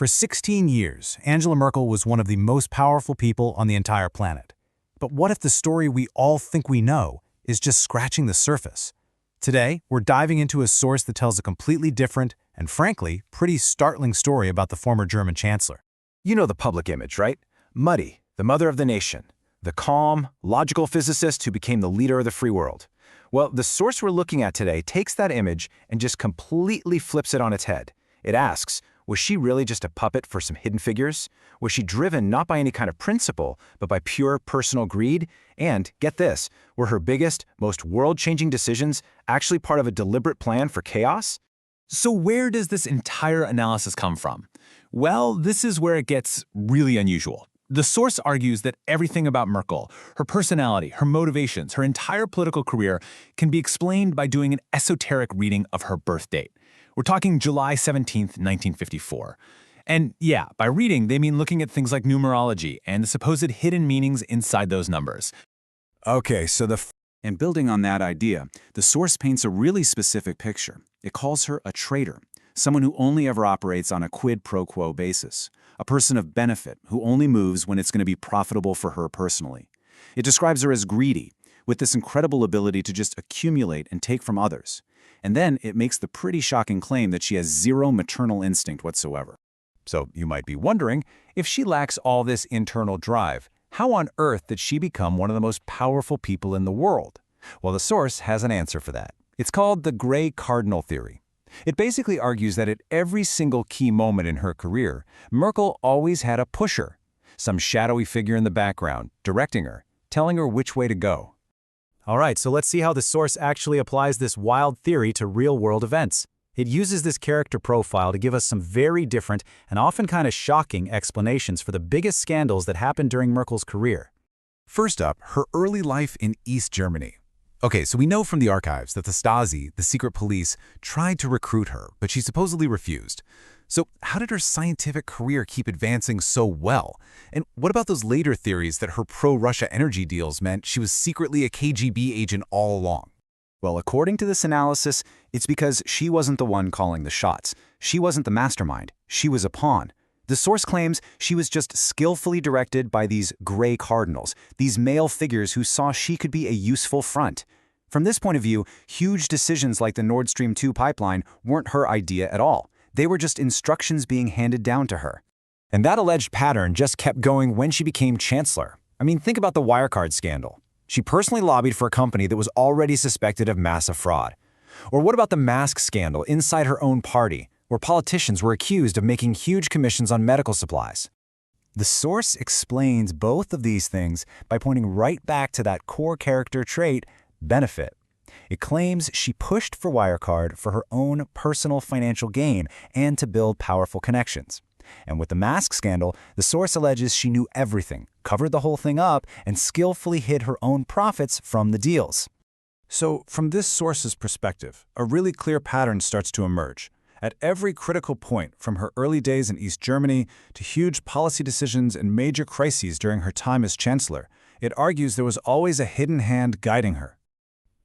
For 16 years, Angela Merkel was one of the most powerful people on the entire planet. But what if the story we all think we know is just scratching the surface? Today, we're diving into a source that tells a completely different and, frankly, pretty startling story about the former German chancellor. You know the public image, right? Muddy, the mother of the nation. The calm, logical physicist who became the leader of the free world. Well, the source we're looking at today takes that image and just completely flips it on its head. It asks, was she really just a puppet for some hidden figures? Was she driven not by any kind of principle, but by pure personal greed? And, get this, were her biggest, most world-changing decisions actually part of a deliberate plan for chaos? So where does this entire analysis come from? Well, this is where it gets really unusual. The source argues that everything about Merkel, her personality, her motivations, her entire political career, can be explained by doing an esoteric reading of her birth date. We're talking July 17th, 1954. And yeah, by reading, they mean looking at things like numerology and the supposed hidden meanings inside those numbers. Okay, so and building on that idea, the source paints a really specific picture. It calls her a traitor, someone who only ever operates on a quid pro quo basis, a person of benefit who only moves when it's going to be profitable for her personally. It describes her as greedy, with this incredible ability to just accumulate and take from others. And then it makes the pretty shocking claim that she has zero maternal instinct whatsoever. So you might be wondering, if she lacks all this internal drive, how on earth did she become one of the most powerful people in the world? Well, the source has an answer for that. It's called the gray cardinal theory. It basically argues that at every single key moment in her career, Merkel always had a pusher, some shadowy figure in the background, directing her, telling her which way to go. All right, so let's see how the source actually applies this wild theory to real-world events. It uses this character profile to give us some very different and often kind of shocking explanations for the biggest scandals that happened during Merkel's career. First up, her early life in East Germany. Okay, so we know from the archives that the Stasi, the secret police, tried to recruit her, but she supposedly refused. So how did her scientific career keep advancing so well? And what about those later theories that her pro-Russia energy deals meant she was secretly a KGB agent all along? Well, according to this analysis, it's because she wasn't the one calling the shots. She wasn't the mastermind. She was a pawn. The source claims she was just skillfully directed by these gray cardinals, these male figures who saw she could be a useful front. From this point of view, huge decisions like the Nord Stream 2 pipeline weren't her idea at all. They were just instructions being handed down to her. And that alleged pattern just kept going when she became chancellor. I mean, think about the Wirecard scandal. She personally lobbied for a company that was already suspected of massive fraud. Or what about the mask scandal inside her own party, where politicians were accused of making huge commissions on medical supplies? The source explains both of these things by pointing right back to that core character trait, benefit. It claims she pushed for Wirecard for her own personal financial gain and to build powerful connections. And with the mask scandal, the source alleges she knew everything, covered the whole thing up, and skillfully hid her own profits from the deals. So, from this source's perspective, a really clear pattern starts to emerge. At every critical point, from her early days in East Germany to huge policy decisions and major crises during her time as chancellor, it argues there was always a hidden hand guiding her.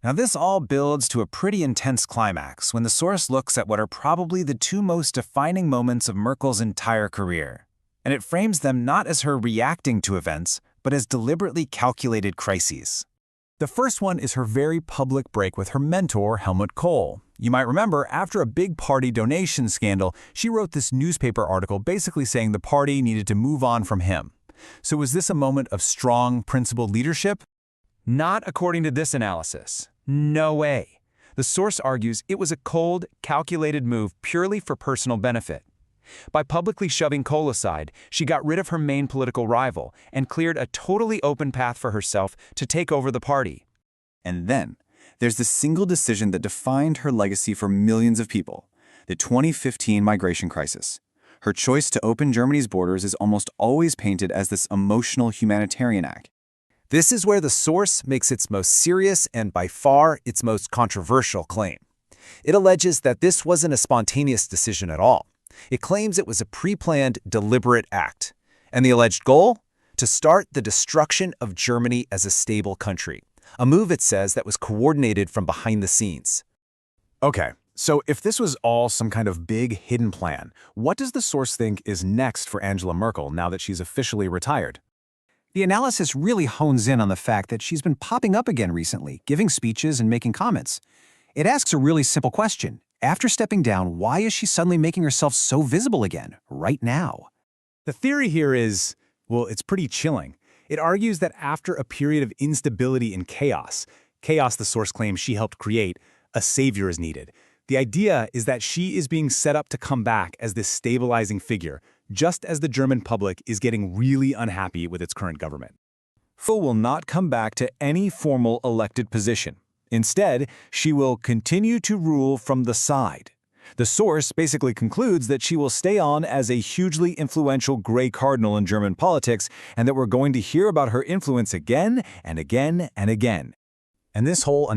Now, this all builds to a pretty intense climax when the source looks at what are probably the two most defining moments of Merkel's entire career. And it frames them not as her reacting to events, but as deliberately calculated crises. The first one is her very public break with her mentor, Helmut Kohl. You might remember, after a big party donation scandal, she wrote this newspaper article basically saying the party needed to move on from him. So was this a moment of strong, principled leadership? Not according to this analysis. No way. The source argues it was a cold, calculated move purely for personal benefit. By publicly shoving Kohl aside, she got rid of her main political rival and cleared a totally open path for herself to take over the party. And then, there's the single decision that defined her legacy for millions of people, the 2015 migration crisis. Her choice to open Germany's borders is almost always painted as this emotional humanitarian act. This is where the source makes its most serious and by far its most controversial claim. It alleges that this wasn't a spontaneous decision at all. It claims it was a pre-planned, deliberate act. And the alleged goal? To start the destruction of Germany as a stable country. A move, it says, that was coordinated from behind the scenes. Okay, So if this was all some kind of big hidden plan, what does the source think is next for Angela Merkel now that she's officially retired? The analysis really hones in on the fact that she's been popping up again recently, giving speeches and making comments. It asks a really simple question. After stepping down, why is she suddenly making herself so visible again, right now? The theory here is, well, it's pretty chilling. It argues that after a period of instability and chaos the source claims she helped create, a savior is needed. The idea is that she is being set up to come back as this stabilizing figure, just as the German public is getting really unhappy with its current government. Merkel will not come back to any formal elected position. Instead, she will continue to rule from the side. The source basically concludes that she will stay on as a hugely influential gray cardinal in German politics, and that we're going to hear about her influence again and again and again. And this whole